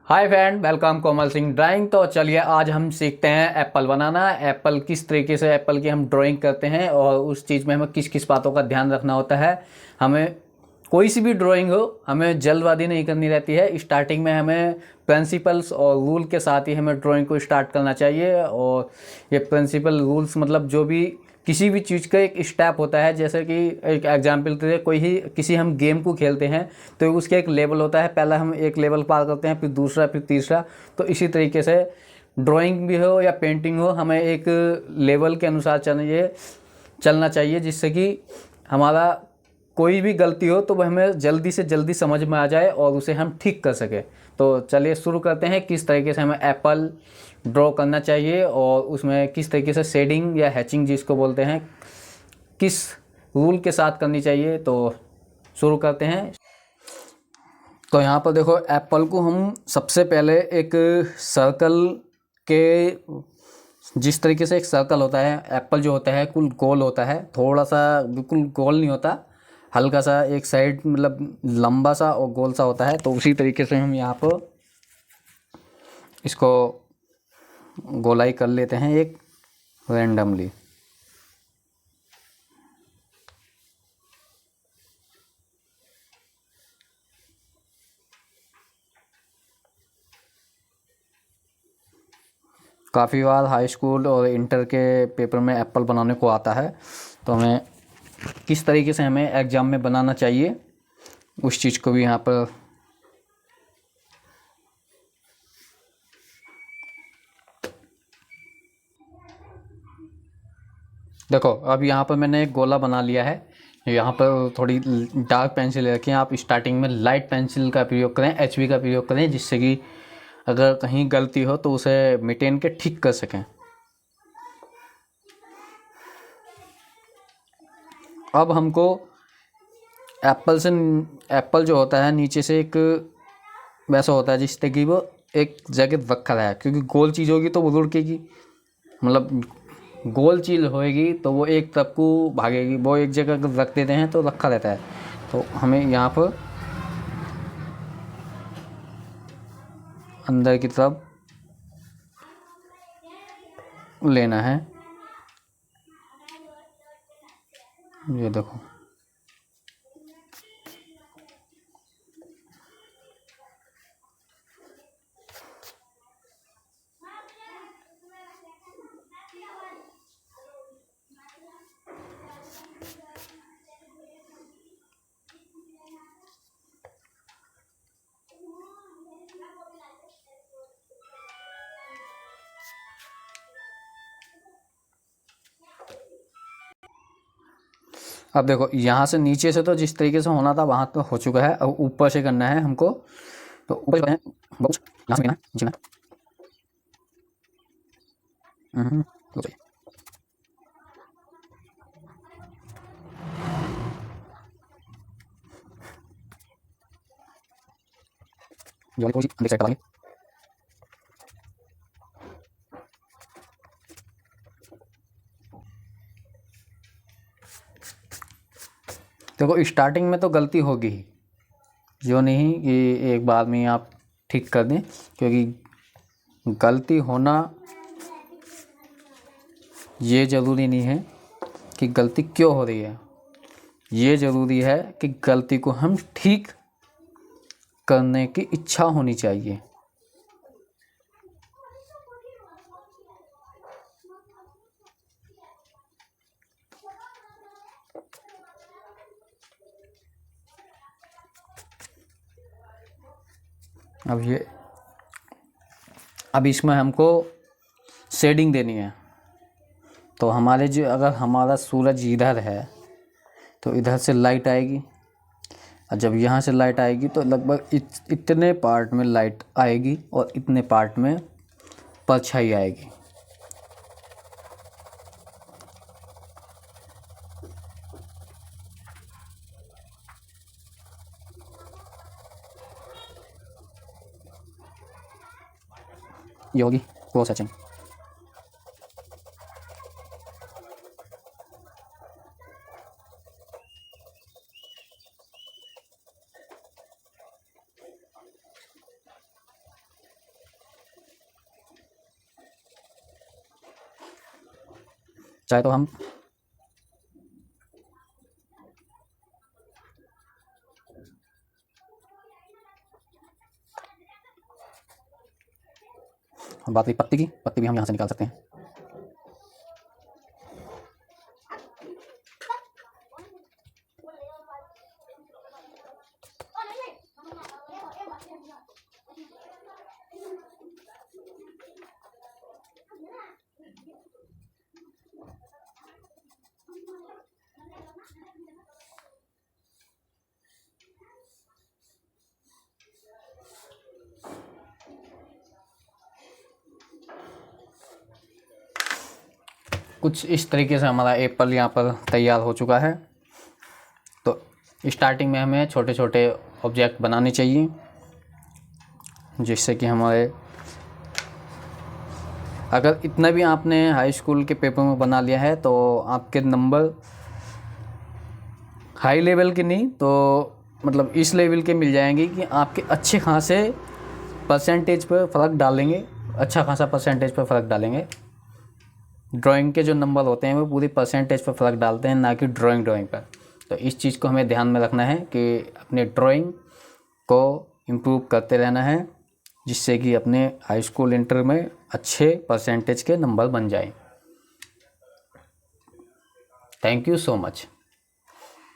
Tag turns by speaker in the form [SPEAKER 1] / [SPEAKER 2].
[SPEAKER 1] Hi friend, welcome Komal Singh drawing. तो चलिए आज हम सीखते हैं एप्पल बनाना। एप्पल किस तरीके से एप्पल की हम ड्राइंग करते हैं और उस चीज़ में हमें किस किस बातों का ध्यान रखना होता है। हमें कोई सी भी ड्राइंग हो, हमें जल्दबाजी नहीं करनी रहती है। स्टार्टिंग में हमें प्रिंसिपल्स और रूल के साथ ही हमें ड्राइंग को स्टार्ट करना चाहिए। और ये प्रिंसिपल रूल्स मतलब जो भी किसी भी चीज़ का एक स्टेप होता है। जैसे कि एक एग्जांपल के लिए कोई ही किसी हम गेम को खेलते हैं तो उसका एक लेवल होता है। पहला हम एक लेवल पार करते हैं, फिर दूसरा, फिर तीसरा। तो इसी तरीके से ड्राइंग भी हो या पेंटिंग हो, हमें एक लेवल के अनुसार चलना चाहिए, जिससे कि हमारा कोई भी गलती हो तो वह हमें जल्दी से जल्दी समझ में आ जाए और उसे हम ठीक कर सकें। तो चलिए शुरू करते हैं किस तरीके से हमें एप्पल ड्रॉ करना चाहिए और उसमें किस तरीके से शेडिंग या हैचिंग जिसको बोलते हैं किस रूल के साथ करनी चाहिए। तो शुरू करते हैं। तो यहाँ पर देखो, एप्पल को हम सबसे पहले एक सर्कल के, जिस तरीके से एक सर्कल होता है, एप्पल जो होता है कुल गोल होता है, थोड़ा सा बिल्कुल गोल नहीं होता, हल्का सा एक साइड मतलब लंबा सा और गोल सा होता है। तो उसी तरीके से हम यहाँ पर इसको गोलाई कर लेते हैं एक रैंडमली। काफ़ी बार हाई स्कूल और इंटर के पेपर में एप्पल बनाने को आता है। तो हमें किस तरीके से हमें एग्ज़ाम में बनाना चाहिए उस चीज़ को भी यहाँ पर देखो। अब यहाँ पर मैंने एक गोला बना लिया है। यहाँ पर थोड़ी डार्क पेंसिल रखी है। आप स्टार्टिंग में लाइट पेंसिल का प्रयोग करें, HB का प्रयोग करें, जिससे कि अगर कहीं गलती हो तो उसे मिटेन के ठीक कर सकें। अब हमको एप्पल जो होता है नीचे से एक वैसा होता है जिससे कि वो एक जगह रखा है, क्योंकि गोल चीज़ होगी तो वो लुढ़केगी। मतलब गोल चीज़ होएगी तो वो एक तरफ को भागेगी, वो एक जगह अगर रख देते हैं तो रखा रहता है। तो हमें यहाँ पर अंदर की तरफ लेना है। ये देखो, अब देखो यहाँ से नीचे से तो जिस तरीके से होना था वहाँ तो हो चुका है। अब ऊपर से करना है हमको। तो ऊपर से यहाँ से नीचे ना। हो जाए जो वाली थोड़ी सी अंदर साइड करवाएंगे। देखो स्टार्टिंग में तो गलती होगी ही, जो नहीं कि एक बार में आप ठीक कर दें, क्योंकि गलती होना ये ज़रूरी नहीं है कि गलती क्यों हो रही है। ये ज़रूरी है कि गलती को हम ठीक करने की इच्छा होनी चाहिए। अब इसमें हमको शेडिंग देनी है। तो हमारे जो, अगर हमारा सूरज इधर है तो इधर से लाइट आएगी, और जब यहाँ से लाइट आएगी तो लगभग इतने पार्ट में लाइट आएगी और इतने पार्ट में परछाई आएगी। ये होगी क्रॉस हैचिंग। चाहे तो हम बात रही पत्ती की, पत्ती भी हम यहाँ से निकाल सकते हैं। कुछ इस तरीके से हमारा एप्पल यहाँ पर तैयार हो चुका है। तो स्टार्टिंग में हमें छोटे छोटे ऑब्जेक्ट बनाने चाहिए, जिससे कि हमारे, अगर इतना भी आपने हाई स्कूल के पेपर में बना लिया है तो आपके नंबर हाई लेवल के नहीं तो मतलब इस लेवल के मिल जाएंगे कि आपके अच्छे खासे परसेंटेज पर फ़र्क डालेंगे, अच्छा खासा परसेंटेज पर फ़र्क डालेंगे। ड्राइंग के जो नंबर होते हैं वो पूरी परसेंटेज पर फ़र्क डालते हैं, ना कि ड्राइंग पर। तो इस चीज़ को हमें ध्यान में रखना है कि अपने ड्राइंग को इम्प्रूव करते रहना है, जिससे कि अपने हाई स्कूल इंटर में अच्छे परसेंटेज के नंबर बन जाएं। Thank you so much.